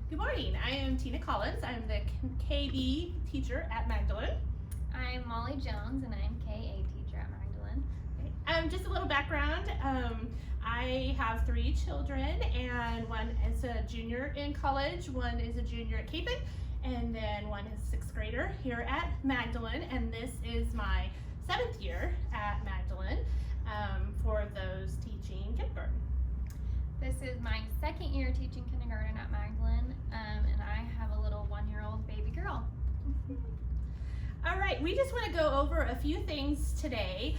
Good morning. I am Tina Collins. I'm the KB teacher at Magdalen. I'm Molly Jones, and I'm KA teacher at Magdalen. Just a little background. I have 3 children, and one is a junior in college, one is a junior at Capen, and then one is a 6th grader here at Magdalen. And this is my 7th year at Magdalen for those teaching kindergarten. This is my 2nd year teaching kindergarten at Magdalen, and I have a little 1-year-old baby girl. All right, we just want to go over a few things today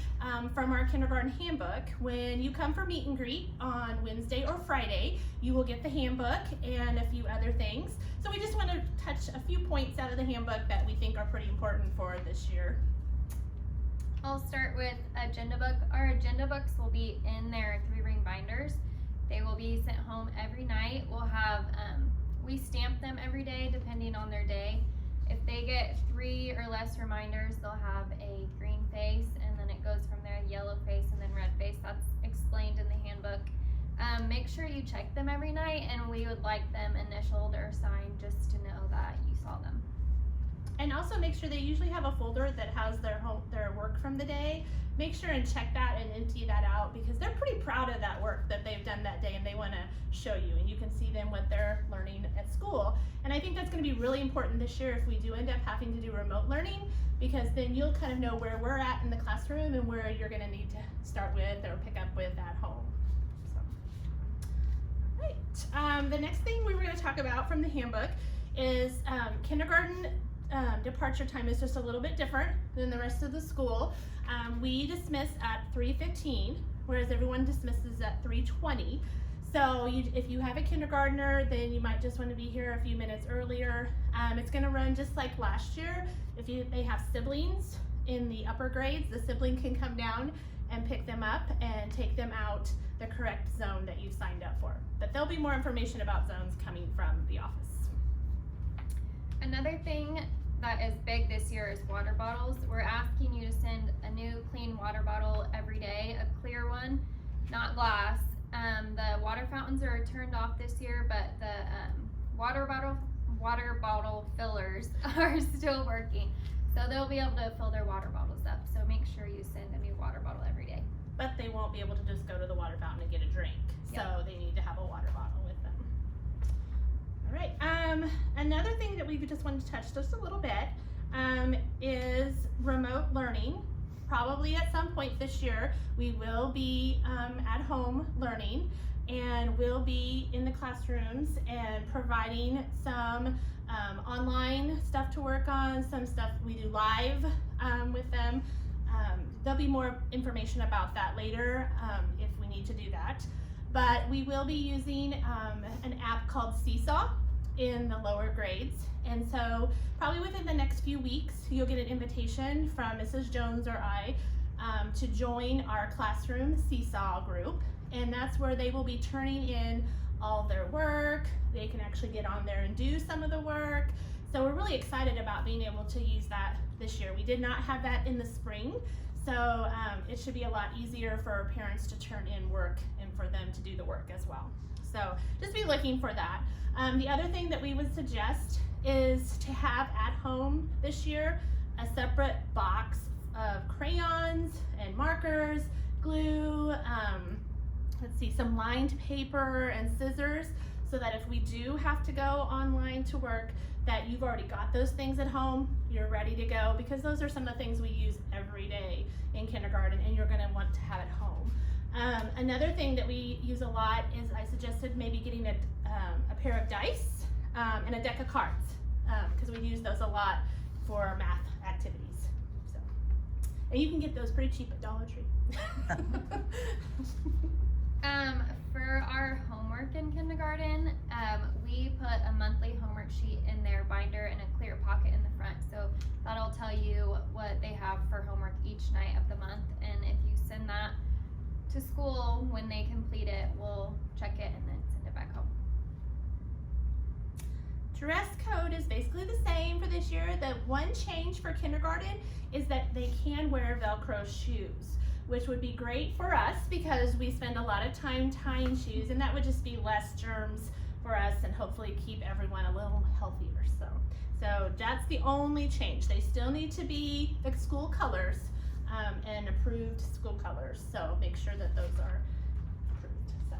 from our kindergarten handbook. When you come for meet and greet on Wednesday or Friday, you will get the handbook and a few other things. So we just want to touch a few points out of the handbook that we think are pretty important for this year. I'll start with agenda book. Our agenda books will be in their 3-ring binders. They will be sent home every night. We'll have, we stamp them every day depending on their day. If they get 3 or less reminders, they'll have a green face, and then it goes from there, yellow face, and then red face. That's explained in the handbook. Make sure you check them every night, and we would like them initialed or signed just to know that you saw them. And also make sure they usually have a folder that has their work from the day. Make sure and check that and empty that out, because they're pretty proud of that work that they've done that day, and they want to show you, and you can see them what they're learning at school. And I think that's going to be really important this year if we do end up having to do remote learning, because then you'll kind of know where we're at in the classroom and where you're going to need to start with or pick up with at home. So, all right. The next thing we were going to talk about from the handbook is kindergarten departure time is just a little bit different than the rest of the school. We dismiss at 3:15, whereas everyone dismisses at 3:20. So if you have a kindergartner, then you might just want to be here a few minutes earlier. It's going to run just like last year. If they have siblings in the upper grades, the sibling can come down and pick them up and take them out the correct zone that you signed up for. But there'll be more information about zones coming from the office. Another thing that is big this year is water bottles. We're asking you to send a new clean water bottle every day, a clear one, not glass. The water fountains are turned off this year, but the water bottle fillers are still working. So they'll be able to fill their water bottles up. So make sure you send a new water bottle every day. But they won't be able to just go to the water fountain and get a drink. Yep. So they need to have a water bottle with them. All right, another thing that we just wanted to touch just a little bit is remote learning. Probably at some point this year, we will be at home learning, and we'll be in the classrooms and providing some online stuff to work on, some stuff we do live with them. There'll be more information about that later if we need to do that. But we will be using an app called Seesaw in the lower grades. And so probably within the next few weeks, you'll get an invitation from Mrs. Jones or I to join our classroom Seesaw group. And that's where they will be turning in all their work. They can actually get on there and do some of the work. So we're really excited about being able to use that this year. We did not have that in the spring. So it should be a lot easier for our parents to turn in work and for them to do the work as well. So just be looking for that. The other thing that we would suggest is to have at home this year a separate box of crayons and markers, glue, some lined paper and scissors, so that if we do have to go online to work, that you've already got those things at home, you're ready to go, because those are some of the things we use every day in kindergarten, and you're going to want to have at home. Another thing that we use a lot is I suggested maybe getting a pair of dice and a deck of cards, because we use those a lot for math activities. So, and you can get those pretty cheap at Dollar Tree. For our homework in kindergarten, we put a monthly homework sheet in their binder and a clear pocket in the front. So that'll tell you what they have for homework each night of the month. And if you send that to school, when they complete it, we'll check it and then send it back home. Dress code is basically the same for this year. The one change for kindergarten is that they can wear Velcro shoes, which would be great for us because we spend a lot of time tying shoes, and that would just be less germs for us and hopefully keep everyone a little healthier. So that's the only change. They still need to be the school colors and approved school colors. So make sure that those are approved. So,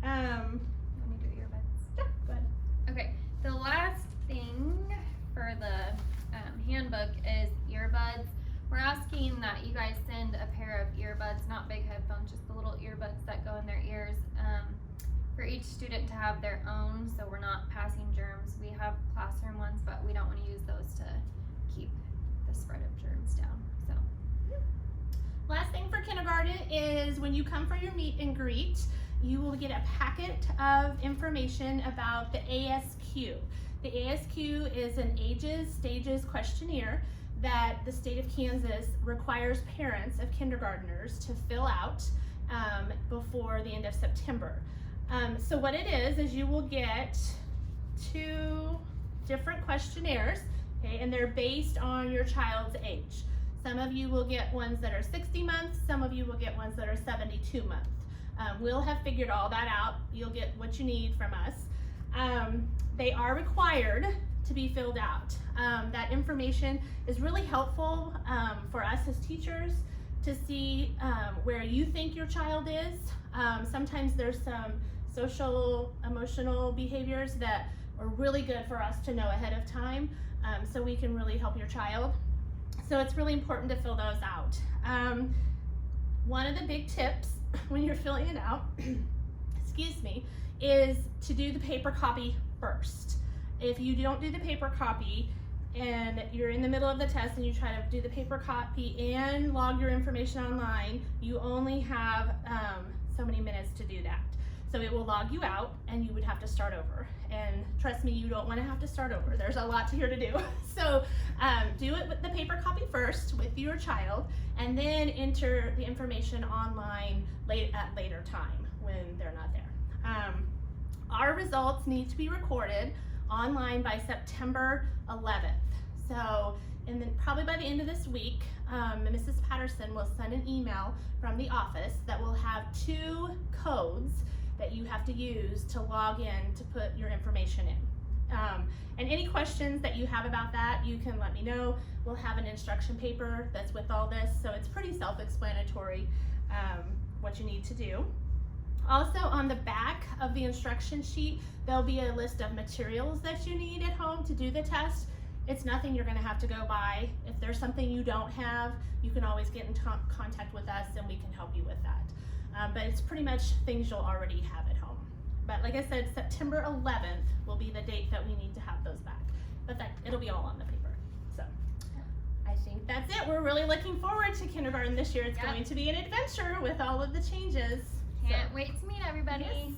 Let me do earbuds. yeah, go ahead. Okay, the last thing for the handbook is earbuds. We're asking that you guys send a pair of earbuds, not big headphones, just the little earbuds that go in their ears, for each student to have their own, so we're not passing germs. We have classroom ones, but we don't want to use those to keep the spread of germs down. So, Last thing for kindergarten is when you come for your meet and greet, you will get a packet of information about the ASQ. The ASQ is an Stages Questionnaire that the state of Kansas requires parents of kindergartners to fill out before the end of September. So what it is you will get 2 different questionnaires, okay, and they're based on your child's age. Some of you will get ones that are 60 months, some of you will get ones that are 72 months. We'll have figured all that out. You'll get what you need from us. They are required to be filled out. That information is really helpful for us as teachers to see where you think your child is. Sometimes there's some social, emotional behaviors that are really good for us to know ahead of time, so we can really help your child. So it's really important to fill those out. One of the big tips when you're filling it out, excuse me, is to do the paper copy first. If you don't do the paper copy and you're in the middle of the test and you try to do the paper copy and log your information online, you only have so many minutes to do that. So it will log you out and you would have to start over. And trust me, you don't want to have to start over. There's a lot here to do. So do it with the paper copy first with your child, and then enter the information online at later time when they're not there. Our results need to be recorded online by September 11th. So, and then probably by the end of this week, Mrs. Patterson will send an email from the office that will have 2 codes that you have to use to log in to put your information in. And any questions that you have about that, you can let me know. We'll have an instruction paper that's with all this, so it's pretty self-explanatory what you need to do. Also, on the back of the instruction sheet, there'll be a list of materials that you need at home to do the test. It's nothing you're going to have to go buy. If there's something you don't have, you can always get in contact with us and we can help you with that. But it's pretty much things you'll already have at home. But like I said, September 11th will be the date that we need to have those back. But it'll be all on the paper. So I think that's it. We're really looking forward to kindergarten this year. It's going to be an adventure with all of the changes. Can't wait to meet everybody. Yes.